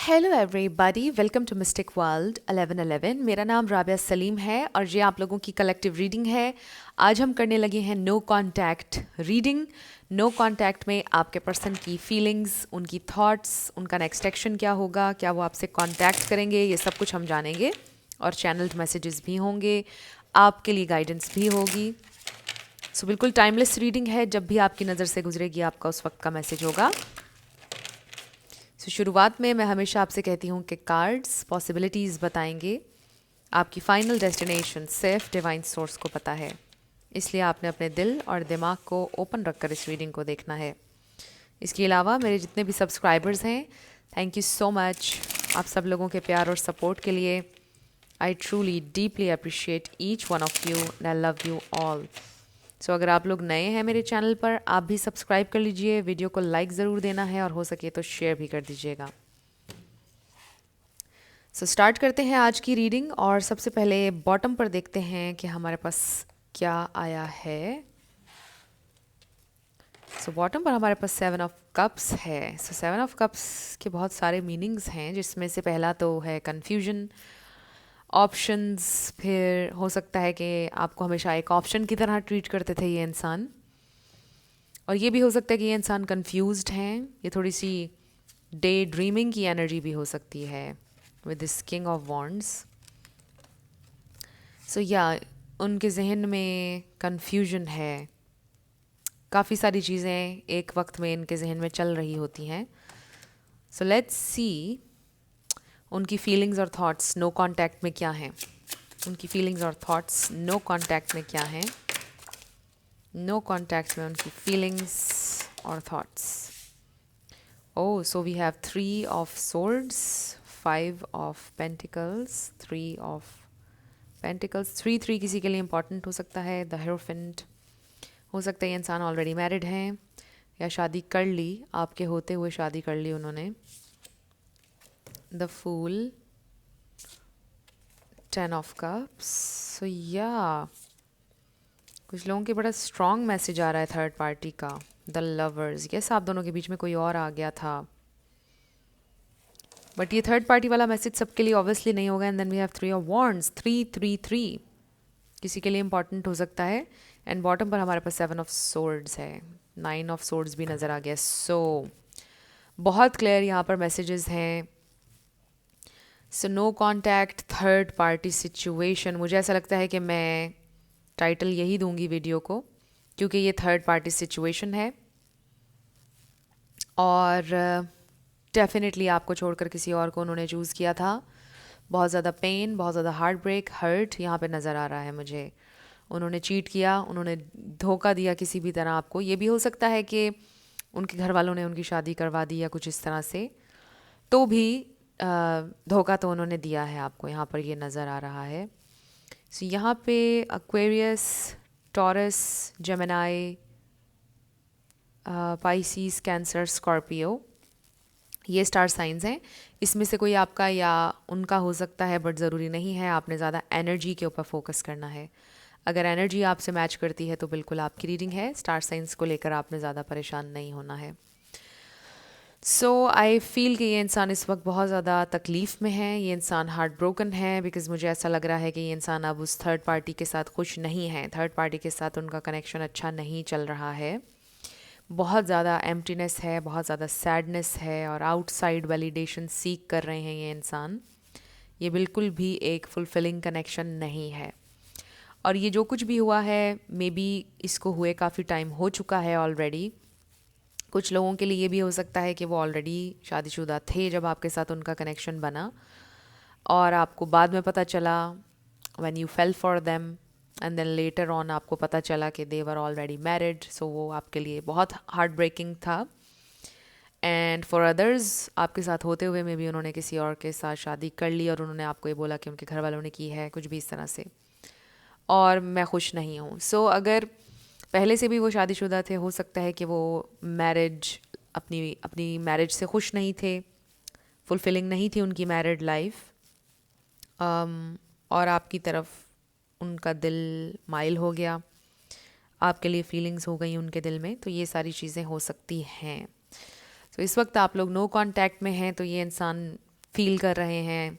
Hello everybody, welcome to mystic world 1111। मेरा नाम राबिया सलीम है और ये आप लोगों की कलेक्टिव रीडिंग है। आज हम करने लगे हैं no contact reading. No contact में आपके पर्सन की फीलिंग्स, उनकी थॉट्स, उनका नेक्स्ट एक्शन क्या होगा, क्या वो आपसे कांटेक्ट करेंगे, ये सब कुछ हम जानेंगे। और चैनल्ड मैसेजेस भी होंगे, आपके लिए गाइडेंस भी होगी। सो बिल्कुल टाइमलेस रीडिंग है, जब भी आपकी नज़र से गुजरेगी आपका उस वक्त का मैसेज होगा। शुरुआत में मैं हमेशा आपसे कहती हूँ कि कार्ड्स पॉसिबिलिटीज़ बताएंगे। आपकी फाइनल डेस्टिनेशन सिर्फ डिवाइन सोर्स को पता है, इसलिए आपने अपने दिल और दिमाग को ओपन रखकर इस रीडिंग को देखना है। इसके अलावा मेरे जितने भी सब्सक्राइबर्स हैं, थैंक यू सो मच आप सब लोगों के प्यार और सपोर्ट के लिए। I truly deeply appreciate each one of you and I love you all. So अगर आप लोग नए हैं मेरे चैनल पर, आप भी सब्सक्राइब कर लीजिए, वीडियो को लाइक ज़रूर देना है और हो सके तो शेयर भी कर दीजिएगा। सो स्टार्ट करते हैं आज की रीडिंग। और सबसे पहले बॉटम पर देखते हैं कि हमारे पास क्या आया है। सो बॉटम पर हमारे पास 7 ऑफ कप्स है। सो 7 ऑफ कप्स के बहुत सारे मीनिंग्स हैं, जिसमें से पहला तो है कन्फ्यूजन, ऑप्शंस। फिर हो सकता है कि आपको हमेशा एक ऑप्शन की तरह ट्रीट करते थे ये इंसान, और ये भी हो सकता है कि ये इंसान कंफ्यूज्ड हैं। ये थोड़ी सी डे ड्रीमिंग की एनर्जी भी हो सकती है with this king of wands. So yeah उनके जहन में कंफ्यूजन है, काफ़ी सारी चीज़ें एक वक्त में इनके जहन में चल रही होती हैं। सो लेट्स सी उनकी फीलिंग्स और थॉट्स नो कांटेक्ट में क्या हैं। उनकी फीलिंग्स और थॉट्स नो कांटेक्ट में क्या हैं। नो कांटेक्ट में उनकी फीलिंग्स और thoughts. Oh, so we have 3 of swords, 5 of pentacles, 3 of pentacles. 3 किसी के लिए इंपॉर्टेंट हो सकता है। द हेरोफेंट हो सकता है ये इंसान ऑलरेडी मैरिड हैं या शादी कर ली, आपके होते हुए शादी कर ली उन्होंने। The fool, 10 of cups. So yeah कुछ लोगों के बड़ा स्ट्रॉन्ग मैसेज आ रहा है थर्ड पार्टी का। द लवर्स, यस आप दोनों के बीच में कोई और आ गया था, बट ये थर्ड पार्टी वाला मैसेज सबके लिए ऑब्वियसली नहीं होगा। And then we have 3 of wands, 3 किसी के लिए इंपॉर्टेंट हो सकता है। एंड बॉटम पर हमारे पास 7 ऑफ सोर्ड्स है, 9 ऑफ सोर्ड्स भी नज़र आ गया। सो बहुत क्लियर यहाँ पर मैसेजेस हैं। So no contact, third party situation. मुझे ऐसा लगता है कि मैं टाइटल यही दूंगी वीडियो को, क्योंकि ये थर्ड पार्टी सिचुएशन है और डेफिनेटली आपको छोड़कर किसी और को उन्होंने चूज़ किया था। बहुत ज़्यादा पेन, बहुत ज़्यादा हार्ट ब्रेक, हर्ट यहाँ पे नज़र आ रहा है मुझे। उन्होंने चीट किया, उन्होंने धोखा दिया किसी भी तरह आपको। ये भी हो सकता है कि उनके घर वालों ने उनकी शादी करवा दी या कुछ इस तरह से, तो भी धोखा तो उन्होंने दिया है आपको, यहाँ पर ये नज़र आ रहा है। सो यहाँ पे Aquarius, Taurus, Gemini, Pisces, Cancer, Scorpio, ये स्टार साइंस हैं। इसमें से कोई आपका या उनका हो सकता है, बट ज़रूरी नहीं है। आपने ज़्यादा एनर्जी के ऊपर फोकस करना है। अगर एनर्जी आपसे मैच करती है तो बिल्कुल आपकी रीडिंग है। स्टार साइंस को लेकर आपने ज़्यादा परेशान नहीं होना है। सो आई फील कि ये इंसान इस वक्त बहुत ज़्यादा तकलीफ़ में है। ये इंसान हार्ट ब्रोकन है, बिकॉज़ मुझे ऐसा लग रहा है कि ये इंसान अब उस थर्ड पार्टी के साथ खुश नहीं है। थर्ड पार्टी के साथ उनका कनेक्शन अच्छा नहीं चल रहा है। बहुत ज़्यादा एम्प्टीनेस है, बहुत ज़्यादा सैडनेस है और आउटसाइड वैलिडेशन सीख कर रहे हैं ये इंसान। ये बिल्कुल भी एक फुलफिलिंग कनेक्शन नहीं है। और ये जो कुछ भी हुआ है, मे बी इसको हुए काफ़ी टाइम हो चुका है ऑलरेडी। कुछ लोगों के लिए ये भी हो सकता है कि वो ऑलरेडी शादीशुदा थे जब आपके साथ उनका कनेक्शन बना, और आपको बाद में पता चला when you fell for them, and then later on आपको पता चला कि दे वर ऑलरेडी मैरिड। सो वो आपके लिए बहुत हार्ट ब्रेकिंग था। एंड फॉर अदर्स, आपके साथ होते हुए में भी उन्होंने किसी और के साथ शादी कर ली और उन्होंने आपको ये बोला कि उनके घर वालों ने की है, कुछ भी इस तरह से, और मैं खुश नहीं हूँ। सो अगर पहले से भी वो शादीशुदा थे, हो सकता है कि वो मैरिज, अपनी अपनी मैरिज से खुश नहीं थे, फुलफिलिंग नहीं थी उनकी मैरिड लाइफ, और आपकी तरफ उनका दिल माइल हो गया, आपके लिए फीलिंग्स हो गई उनके दिल में। तो ये सारी चीज़ें हो सकती हैं। तो इस वक्त आप लोग नो कांटेक्ट में हैं, तो ये इंसान फील कर रहे हैं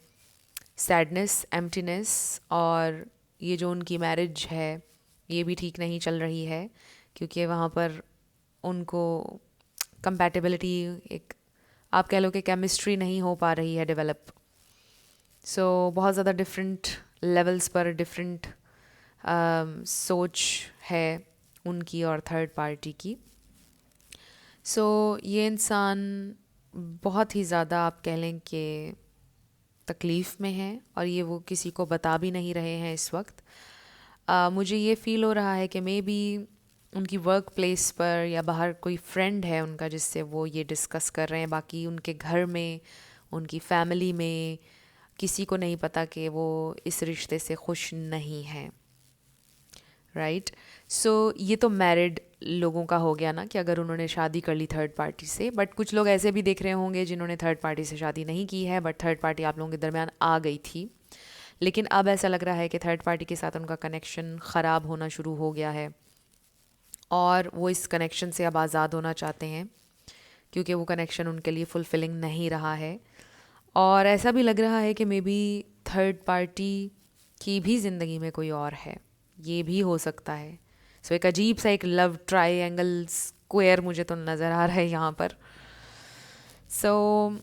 सैडनेस, एम्प्टीनेस, और ये जो उनकी मैरिज है ये भी ठीक नहीं चल रही है क्योंकि वहाँ पर उनको कंपैटिबिलिटी, एक आप कह लो कि केमिस्ट्री नहीं हो पा रही है डेवलप। सो बहुत ज़्यादा डिफरेंट लेवल्स पर डिफरेंट सोच है उनकी और थर्ड पार्टी की। सो ये इंसान बहुत ही ज़्यादा आप कह लें कि तकलीफ़ में है और ये वो किसी को बता भी नहीं रहे हैं इस वक्त। मुझे ये फ़ील हो रहा है कि मे बी उनकी वर्क प्लेस पर या बाहर कोई फ्रेंड है उनका जिससे वो ये डिस्कस कर रहे हैं। बाकी उनके घर में, उनकी फैमिली में किसी को नहीं पता कि वो इस रिश्ते से खुश नहीं हैं, राइट। सो ये तो मैरिड लोगों का हो गया ना कि अगर उन्होंने शादी कर ली थर्ड पार्टी से। बट कुछ लोग ऐसे भी देख रहे होंगे जिन्होंने थर्ड पार्टी से शादी नहीं की है बट थर्ड पार्टी आप लोगों के दरमियान आ गई थी, लेकिन अब ऐसा लग रहा है कि थर्ड पार्टी के साथ उनका कनेक्शन ख़राब होना शुरू हो गया है और वो इस कनेक्शन से अब आज़ाद होना चाहते हैं क्योंकि वो कनेक्शन उनके लिए फुलफिलिंग नहीं रहा है। और ऐसा भी लग रहा है कि मे बी थर्ड पार्टी की भी ज़िंदगी में कोई और है, ये भी हो सकता है। सो एक अजीब सा एक लव ट्रायंगल स्क्वायर मुझे तो नज़र आ रहा है यहाँ पर। सो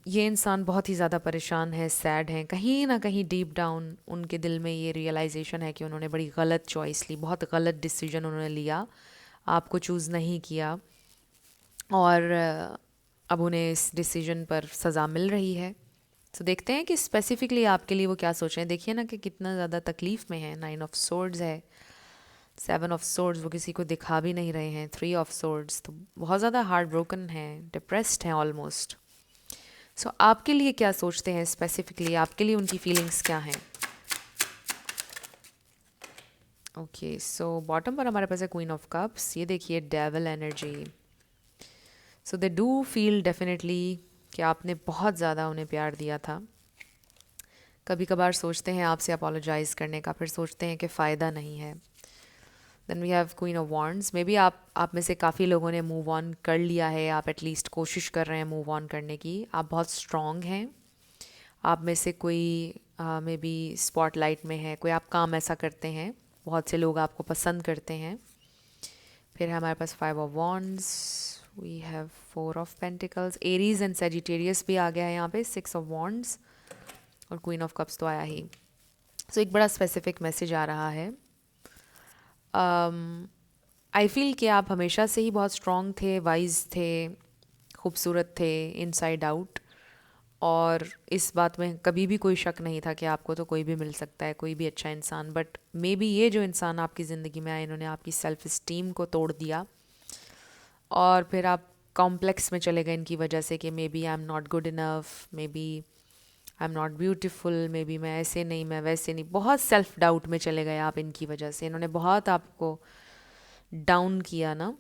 ये इंसान बहुत ही ज़्यादा परेशान है, सैड हैं, कहीं ना कहीं डीप डाउन उनके दिल में ये रियलाइजेशन है कि उन्होंने बड़ी गलत चॉइस ली, बहुत गलत डिसीजन उन्होंने लिया, आपको चूज़ नहीं किया और अब उन्हें इस डिसीजन पर सज़ा मिल रही है। तो देखते हैं कि स्पेसिफिकली आपके लिए वो क्या सोच रहे हैं। देखिए ना कि कितना ज़्यादा तकलीफ़ में है। 9 ऑफ सोर्ड्स है, 7 ऑफ सोर्ड्स वो किसी को दिखा भी नहीं रहे हैं, 3 ऑफ सोर्ड्स तो बहुत ज़्यादा हार्ट ब्रोकन हैं, डिप्रेस्ड हैं ऑलमोस्ट। सो आपके लिए क्या सोचते हैं स्पेसिफिकली, आपके लिए उनकी फीलिंग्स क्या हैं? ओके, सो बॉटम पर हमारे पास है क्वीन ऑफ कप्स। ये देखिए devil energy. So they do feel definitely कि आपने बहुत ज़्यादा उन्हें प्यार दिया था। कभी कभार सोचते हैं आपसे अपोलोजाइज़ करने का, फिर सोचते हैं कि फ़ायदा नहीं है। Then we have queen of wands. Maybe आप में से काफ़ी लोगों ने मूव ऑन कर लिया है, आप एटलीस्ट कोशिश कर रहे हैं मूव ऑन करने की, आप बहुत स्ट्रॉन्ग हैं। आप में से कोई मे बी स्पॉटलाइट में है, कोई आप काम ऐसा करते हैं, बहुत से लोग आपको पसंद करते हैं। फिर हमारे पास 5 of wands, we have 4 of pentacles, Aries and Sagittarius भी आ गया है यहाँ पे, 6 ऑफ वॉन्ड्स और क्वीन ऑफ कप्स तो आया ही। सो एक बड़ा स्पेसिफिक मैसेज आ रहा है। आई फील कि आप हमेशा से ही बहुत स्ट्रॉन्ग थे, वाइज थे, खूबसूरत थे इनसाइड आउट, और इस बात में कभी भी कोई शक नहीं था कि आपको तो कोई भी मिल सकता है, कोई भी अच्छा इंसान। बट मे बी ये जो इंसान आपकी ज़िंदगी में आए, इन्होंने आपकी सेल्फ इस्टीम को तोड़ दिया और फिर आप कॉम्प्लेक्स में चले गए इनकी वजह से कि maybe I am not good enough, maybe I am not beautiful, maybe मैं ऐसे नहीं, मैं वैसे नहीं, बहुत सेल्फ डाउट में चले गए आप इनकी वजह से। इन्होंने बहुत आपको डाउन किया ना,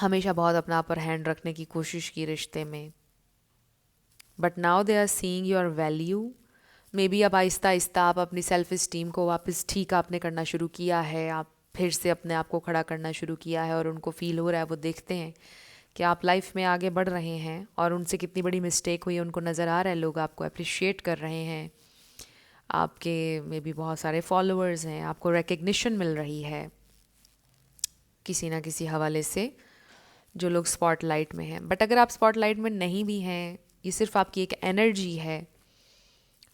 हमेशा बहुत अपना अपर हैंड रखने की कोशिश की रिश्ते में। But now they are seeing your value. Maybe अब आहिस्ता आहिस्ता आप अपनी सेल्फ इस्टीम को वापस ठीक आपने करना शुरू किया है, आप फिर से अपने आप को खड़ा करना शुरू किया है और उनको फील हो रहा है, वो देखते हैं कि आप लाइफ में आगे बढ़ रहे हैं और उनसे कितनी बड़ी मिस्टेक हुई है उनको नज़र आ रहा है, लोग आपको अप्रिशिएट कर रहे हैं, आपके मे बी बहुत सारे फॉलोअर्स हैं, आपको रिकग्निशन मिल रही है किसी ना किसी हवाले से, जो लोग स्पॉटलाइट में हैं। बट अगर आप स्पॉटलाइट में नहीं भी हैं, ये सिर्फ आपकी एक एनर्जी है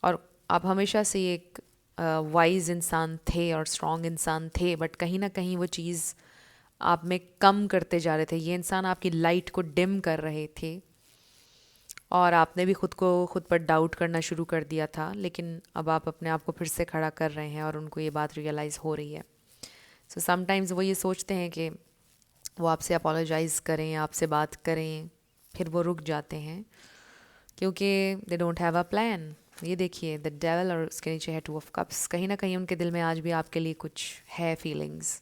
और आप हमेशा से एक वाइज इंसान थे और स्ट्रॉन्ग इंसान थे, बट कहीं ना कहीं वो चीज़ आप में कम करते जा रहे थे। ये इंसान आपकी लाइट को डिम कर रहे थे और आपने भी खुद को खुद पर डाउट करना शुरू कर दिया था, लेकिन अब आप अपने आप को फिर से खड़ा कर रहे हैं और उनको ये बात रियलाइज़ हो रही है। सो समटाइम्स वो ये सोचते हैं कि वो आपसे अपोलोजाइज़ करें, आपसे बात करें, फिर वो रुक जाते हैं क्योंकि they don't have a plan. ये देखिए द डेविल और उसके नीचे है 2 ऑफ कप्स। कहीं ना कहीं उनके दिल में आज भी आपके लिए कुछ है फीलिंग्स।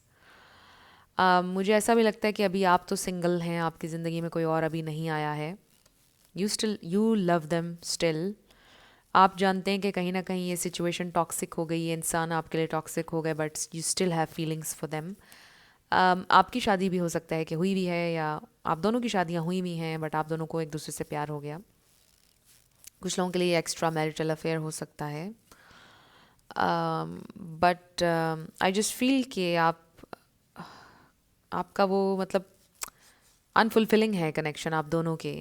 मुझे ऐसा भी लगता है कि अभी आप तो सिंगल हैं, आपकी ज़िंदगी में कोई और अभी नहीं आया है। You love them still. आप जानते हैं कि कहीं ना कहीं ये सिचुएशन टॉक्सिक हो गई, ये इंसान आपके लिए टॉक्सिक हो गए, but you still have feelings for them. आपकी शादी भी हो सकता है कि हुई भी है, या आप दोनों की शादियाँ हुई भी हैं बट आप दोनों को एक दूसरे से प्यार हो गया। कुछ लोगों के लिए एक्स्ट्रा मैरिटल अफेयर हो सकता है, बट आई जस्ट फील कि आपका वो मतलब अनफुलफिलिंग है कनेक्शन आप दोनों के।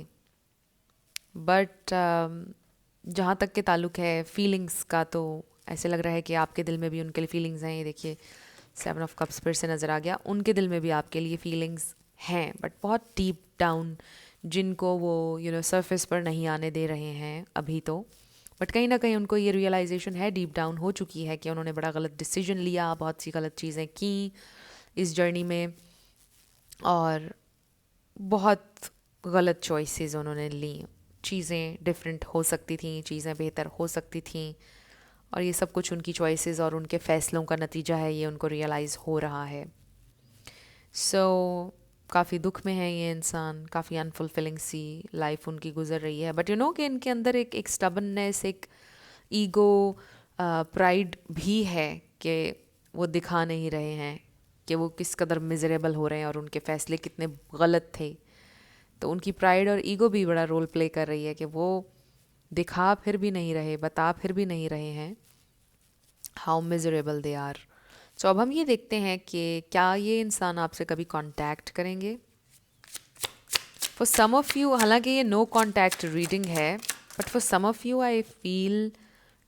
बट जहाँ तक के ताल्लुक है फीलिंग्स का, तो ऐसे लग रहा है कि आपके दिल में भी उनके लिए फीलिंग्स हैं। ये देखिए 7 ऑफ कप्स फिर से नज़र आ गया, उनके दिल में भी आपके लिए फीलिंग्स हैं, बट बहुत डीप डाउन, जिनको वो सरफेस पर नहीं आने दे रहे हैं अभी तो। बट कहीं ना कहीं उनको ये रियलाइजेशन है, डीप डाउन हो चुकी है, कि उन्होंने बड़ा गलत डिसीजन लिया, बहुत सी गलत चीज़ें की इस जर्नी में, और बहुत गलत चॉइसेस उन्होंने ली। चीज़ें डिफरेंट हो सकती थी, चीज़ें बेहतर हो सकती थी, और ये सब कुछ उनकी चॉइसेस और उनके फ़ैसलों का नतीजा है, ये उनको रियलाइज़ हो रहा है। काफ़ी दुख में है ये इंसान, काफ़ी अनफुलफिलिंग सी लाइफ उनकी गुजर रही है। बट कि इनके अंदर एक स्टबननेस, एक ईगो, प्राइड भी है, कि वो दिखा नहीं रहे हैं कि वो किस कदर मिजरेबल हो रहे हैं और उनके फ़ैसले कितने गलत थे। तो उनकी प्राइड और ईगो भी बड़ा रोल प्ले कर रही है, कि वो दिखा फिर भी नहीं रहे, बता फिर भी नहीं रहे हैं हाउ मिजरेबल दे आर। सो अब हम ये देखते हैं कि क्या ये इंसान आपसे कभी कांटेक्ट करेंगे। फॉर सम ऑफ़ यू, हालांकि ये नो कांटेक्ट रीडिंग है, but for some of you I feel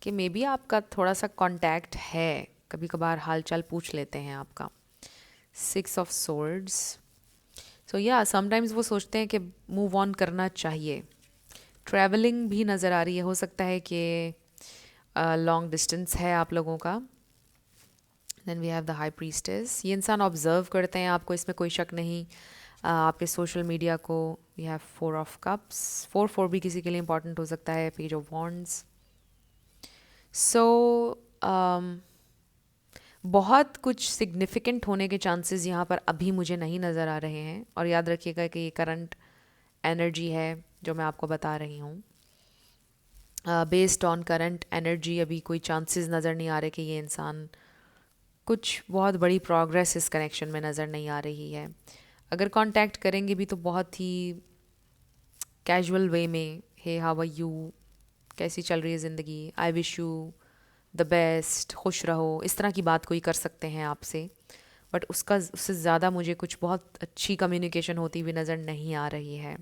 कि मे बी आपका थोड़ा सा कांटेक्ट है, कभी कभार हाल चाल पूछ लेते हैं आपका। 6 ऑफ सोर्ड्स, सो या समटाइम्स वो सोचते हैं कि मूव ऑन करना चाहिए। ट्रैवलिंग भी नज़र आ रही है, हो सकता है कि लॉन्ग डिस्टेंस है आप लोगों का। Then we have the high priestess, ये इंसान ऑब्जर्व करते हैं आपको, इसमें कोई शक नहीं। आपके सोशल मीडिया को। वी हैव 4 ऑफ कप्स, 4 भी किसी के लिए इंपॉर्टेंट हो सकता है। पेज ऑफ वॉन्ड्स, सो बहुत कुछ सिग्निफिकेंट होने के चांसेस यहाँ पर अभी मुझे नहीं नज़र आ रहे हैं। और याद रखिएगा कि ये करंट एनर्जी है जो मैं आपको बता रही हूँ। बेस्ड ऑन करंट एनर्जी अभी कोई चांसेस नज़र नहीं आ रहे कि ये इंसान, कुछ बहुत बड़ी प्रोग्रेस इस कनेक्शन में नज़र नहीं आ रही है। अगर कांटेक्ट करेंगे भी तो बहुत ही कैजुअल वे में, हे हाउ आर यू, कैसी चल रही है ज़िंदगी, I wish you the best, खुश रहो, इस तरह की बात कोई कर सकते हैं आपसे। बट उससे ज़्यादा मुझे कुछ बहुत अच्छी कम्युनिकेशन होती हुई नज़र नहीं आ रही है।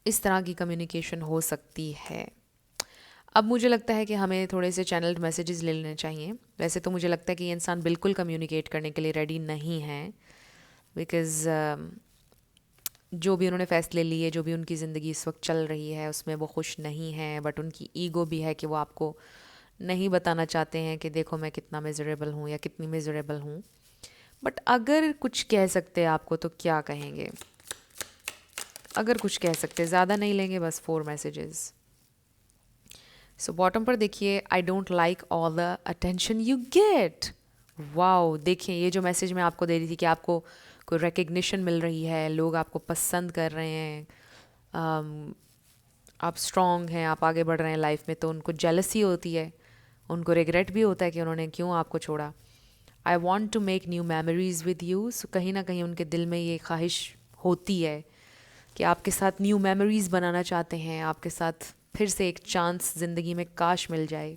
इस तरह की कम्युनिकेशन हो सकती है। अब मुझे लगता है कि हमें थोड़े से चैनल्ड मैसेजेस ले लेने चाहिए। वैसे तो मुझे लगता है कि ये इंसान बिल्कुल कम्युनिकेट करने के लिए रेडी नहीं है, बिकॉज़ जो भी उन्होंने फ़ैसले लिए, जो भी उनकी ज़िंदगी इस वक्त चल रही है, उसमें वो खुश नहीं हैं। बट उनकी ईगो भी है कि वो आपको नहीं बताना चाहते हैं कि देखो मैं कितना मिजरेबल हूँ या कितनी मिजरेबल हूँ। बट अगर कुछ कह सकते हैं आपको तो क्या कहेंगे? अगर कुछ कह सकते, ज़्यादा नहीं लेंगे, बस 4 मैसेजेस। सो बॉटम पर देखिए, I don't like all the attention you get. Wow, देखिए ये जो मैसेज मैं आपको दे रही थी कि आपको कोई रिकग्निशन मिल रही है, लोग आपको पसंद कर रहे हैं, आप स्ट्रॉन्ग हैं, आप आगे बढ़ रहे हैं लाइफ में, तो उनको जेलसी होती है, उनको रिग्रेट भी होता है कि उन्होंने क्यों आपको छोड़ा। I want to make new memories with you, so कहीं ना कहीं उनके दिल में ये ख्वाहिश होती है कि आपके साथ न्यू मेमोरीज बनाना चाहते हैं, आपके साथ फिर से एक चांस ज़िंदगी में काश मिल जाए।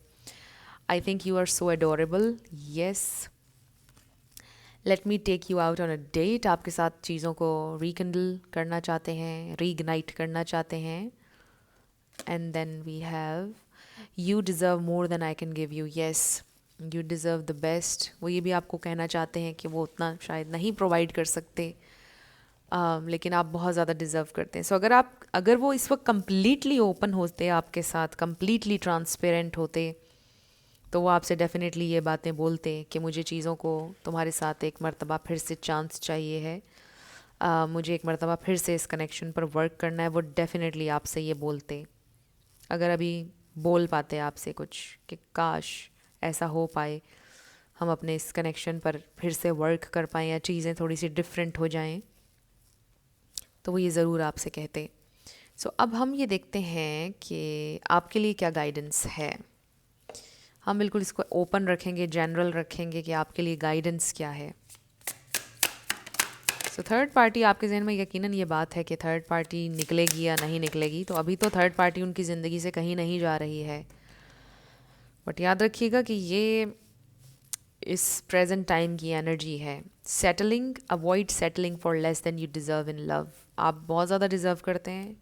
I think you are so adorable, yes, let me take you out on a date. आपके साथ चीज़ों को रिकंडल करना चाहते हैं, रीगनाइट करना चाहते हैं। And then we have you deserve more than I can give you, yes, you deserve the best. वो ये भी आपको कहना चाहते हैं कि वो उतना शायद नहीं प्रोवाइड कर सकते, लेकिन आप बहुत ज़्यादा डिज़र्व करते हैं। सो अगर वो इस वक्त कम्प्लीटली ओपन होते आपके साथ, कम्प्लीटली ट्रांसपेरेंट होते, तो वो आपसे डेफिनेटली ये बातें बोलते कि मुझे चीज़ों को तुम्हारे साथ एक मर्तबा फिर से चांस चाहिए है, मुझे एक मर्तबा फिर से इस कनेक्शन पर वर्क करना है। वो डेफिनेटली आपसे ये बोलते, अगर अभी बोल पाते आपसे कुछ कि काश ऐसा हो पाए, हम अपने इस कनेक्शन पर फिर से वर्क कर पाएँ या चीज़ें थोड़ी सी डिफरेंट हो जाएं, तो वो ये ज़रूर आपसे कहते। सो अब हम ये देखते हैं कि आपके लिए क्या गाइडेंस है। हम बिल्कुल इसको ओपन रखेंगे, जनरल रखेंगे कि आपके लिए गाइडेंस क्या है। सो थर्ड पार्टी, आपके जहन में यकीनन ये बात है कि थर्ड पार्टी निकलेगी या नहीं निकलेगी, तो अभी तो थर्ड पार्टी उनकी ज़िंदगी से कहीं नहीं जा रही है, बट याद रखिएगा कि ये इस प्रेजेंट टाइम की एनर्जी है। Settling, avoid settling for less than you deserve in love. आप बहुत ज़्यादा डिज़र्व करते हैं,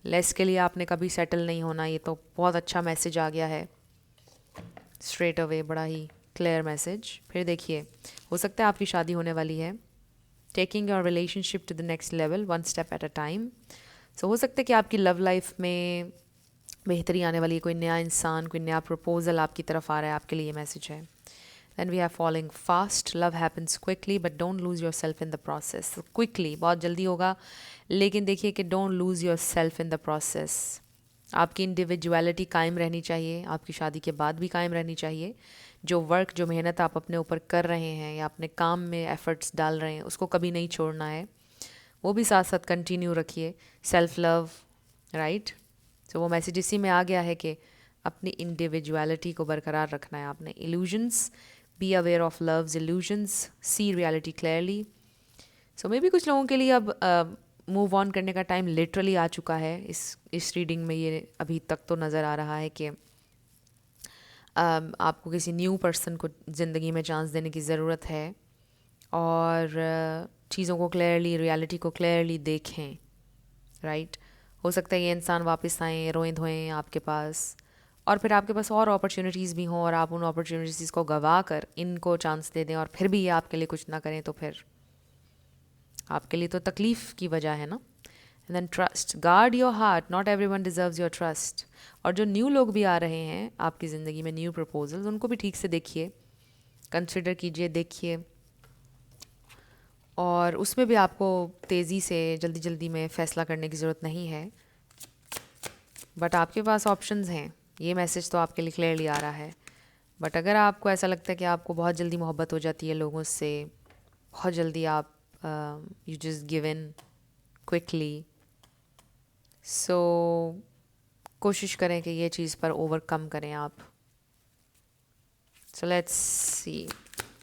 लेस के लिए आपने कभी सेटल नहीं होना। ये तो बहुत अच्छा मैसेज आ गया है स्ट्रेट अवे, बड़ा ही क्लियर मैसेज। फिर देखिए, हो सकता है आपकी शादी होने वाली है। Taking your relationship to the next level, one step at a time. So हो सकता है कि आपकी लव लाइफ में बेहतरी आने वाली है, कोई नया इंसान, कोई नया प्रपोजल आपकी तरफ आ रहा है, आपके लिए ये मैसेज है। Then we are falling fast. Love happens quickly, but don't lose yourself in the process. So quickly, बहुत जल्दी होगा, लेकिन देखिए कि don't lose yourself in the process. आपकी इंडिविजुअलिटी कायम रहनी चाहिए, आपकी शादी के बाद भी कायम रहनी चाहिए। जो वर्क, जो मेहनत आप अपने ऊपर कर रहे हैं या अपने काम में एफर्ट्स डाल रहे हैं, उसको कभी नहीं छोड़ना है, वो भी साथ साथ कंटिन्यू रखिए। Self love, right. तो वो मैसेज इसी में आ गया है कि अपनी इंडिविजुअलिटी को बरकरार रखना है आपने। Illusions, be aware of love's illusions, see reality clearly. So maybe कुछ लोगों के लिए अब मूव ऑन करने का टाइम लिटरली आ चुका है। इस रीडिंग में ये अभी तक तो नज़र आ रहा है कि आपको किसी न्यू पर्सन को ज़िंदगी में चांस देने की ज़रूरत है, और चीज़ों को क्लियरली, रियलिटी को क्लियरली देखें, राइट। हो सकता है ये इंसान वापस आएँ, रोएं धोएं आपके पास, और फिर आपके पास और अपॉर्चुनिटीज़ भी हों, और आप उन अपॉर्चुनिटीज़ को गवा कर इनको चांस दे दें, और फिर भी ये आपके लिए कुछ ना करें, तो फिर आपके लिए तो तकलीफ़ की वजह है ना। And then trust, guard your heart, not everyone deserves your trust. और जो न्यू लोग भी आ रहे हैं आपकी ज़िंदगी में, न्यू प्रपोजल्स, उनको भी ठीक से देखिए, कंसिडर कीजिए, देखिए, और उसमें भी आपको तेज़ी से, जल्दी जल्दी में फ़ैसला करने की ज़रूरत नहीं है, बट आपके पास ऑप्शंस हैं। ये मैसेज तो आपके लिए क्लियरली आ रहा है। बट अगर आपको ऐसा लगता है कि आपको बहुत जल्दी मोहब्बत हो जाती है लोगों से, बहुत जल्दी आप you just give in quickly, so कोशिश करें कि ये चीज़ पर ओवरकम करें आप। सो लेट्स सी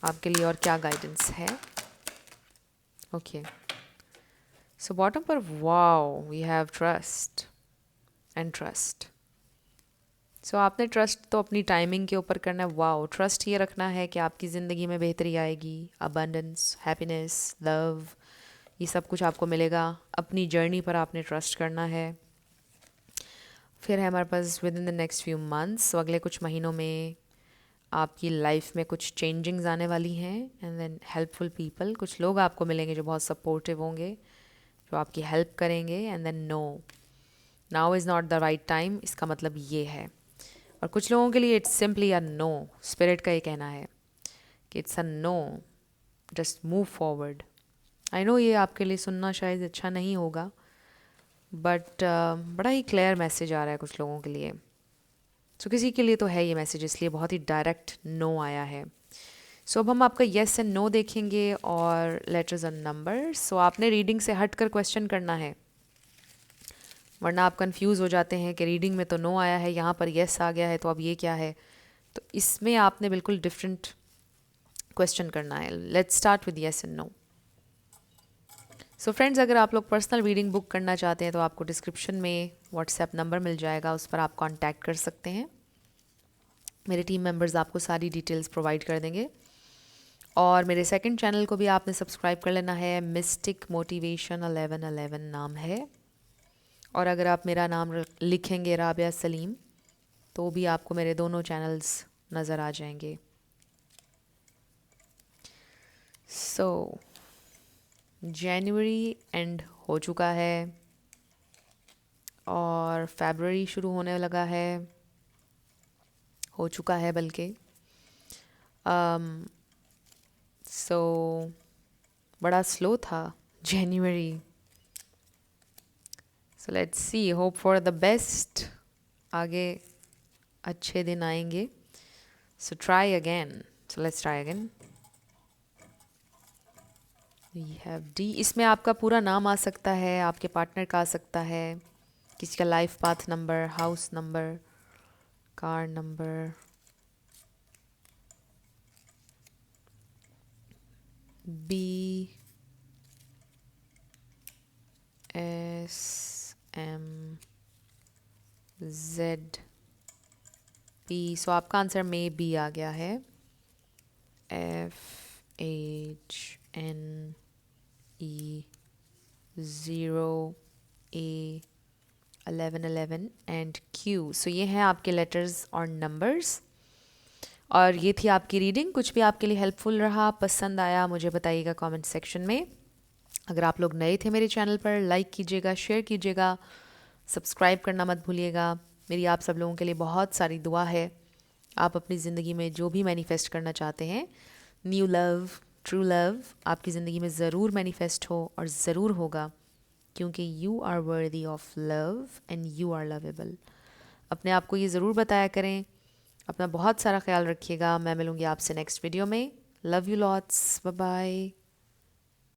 आपके लिए और क्या गाइडेंस है। ओके, सो बॉटम पर, wow, we have trust and trust. So आपने ट्रस्ट तो अपनी टाइमिंग के ऊपर करना है। वाओ, ट्रस्ट ये रखना है कि आपकी ज़िंदगी में बेहतरी आएगी, अबंडेंस, हैप्पीनेस, लव, ये सब कुछ आपको मिलेगा। अपनी जर्नी पर आपने ट्रस्ट करना है। फिर है हमारे पास within the next few months, अगले कुछ महीनों में आपकी लाइफ में कुछ चेंजिंग्स आने वाली हैं। एंड देन हेल्पफुल पीपल, कुछ लोग आपको मिलेंगे जो बहुत सपोर्टिव होंगे, जो आपकी हेल्प करेंगे। And then no, now is not the right time, इसका मतलब ये है। और कुछ लोगों के लिए it's simply a no, spirit का ये कहना है कि it's a no, just move forward. I know ये आपके लिए सुनना शायद अच्छा नहीं होगा, बट बड़ा ही क्लियर मैसेज आ रहा है कुछ लोगों के लिए। सो किसी के लिए तो है ये मैसेज, इसलिए बहुत ही डायरेक्ट नो आया है। सो अब हम आपका येस एंड नो देखेंगे, और लेटर्स एंड नंबर। सो आपने रीडिंग से हट कर क्वेश्चन करना है, वरना आप कंफ्यूज हो जाते हैं कि रीडिंग में तो नो आया है, यहाँ पर येस आ गया है, तो अब ये क्या है। तो इसमें आपने बिल्कुल डिफरेंट क्वेश्चन करना है। Let's start with yes and no. So friends, अगर आप लोग पर्सनल रीडिंग बुक करना चाहते हैं तो आपको डिस्क्रिप्शन में व्हाट्सएप नंबर मिल जाएगा, उस पर आप कांटेक्ट कर सकते हैं। मेरे टीम मेंबर्स आपको सारी डिटेल्स प्रोवाइड कर देंगे। और मेरे सेकंड चैनल को भी आपने सब्सक्राइब कर लेना है, मिस्टिक मोटिवेशन 1111 नाम है। और अगर आप मेरा नाम लिखेंगे राबिया सलीम, तो भी आपको मेरे दोनों चैनल्स नज़र आ जाएंगे। सो जनवरी एंड हो चुका है और फरवरी शुरू होने लगा है, हो चुका है बल्कि। सो बड़ा स्लो था जनवरी। So let's see, hope for the best, आगे अच्छे दिन आएंगे। So try again, so let's try again. We have D, इसमें आपका पूरा नाम आ सकता है, आपके पार्टनर का आ सकता है, किसी का life path number, house number, car number. B, SMZP। So आपका आंसर मे बी आ गया है। FHNE 0A1111 and Q। सो ये हैं आपके लेटर्स और नंबर्स। और ये थी आपकी रीडिंग। कुछ भी आपके लिए हेल्पफुल रहा, पसंद आया, मुझे बताइएगा कमेंट सेक्शन में। अगर आप लोग नए थे मेरे चैनल पर, लाइक कीजिएगा, शेयर कीजिएगा, सब्सक्राइब करना मत भूलिएगा। मेरी आप सब लोगों के लिए बहुत सारी दुआ है। आप अपनी ज़िंदगी में जो भी मैनिफेस्ट करना चाहते हैं, न्यू लव, ट्रू लव, आपकी ज़िंदगी में ज़रूर मैनिफेस्ट हो और ज़रूर होगा, क्योंकि you are worthy of love and you are lovable. अपने आप को ये ज़रूर बताया करें। अपना बहुत सारा ख्याल रखिएगा। मैं मिलूँगी आपसे नेक्स्ट वीडियो में। Love you lots, bye bye.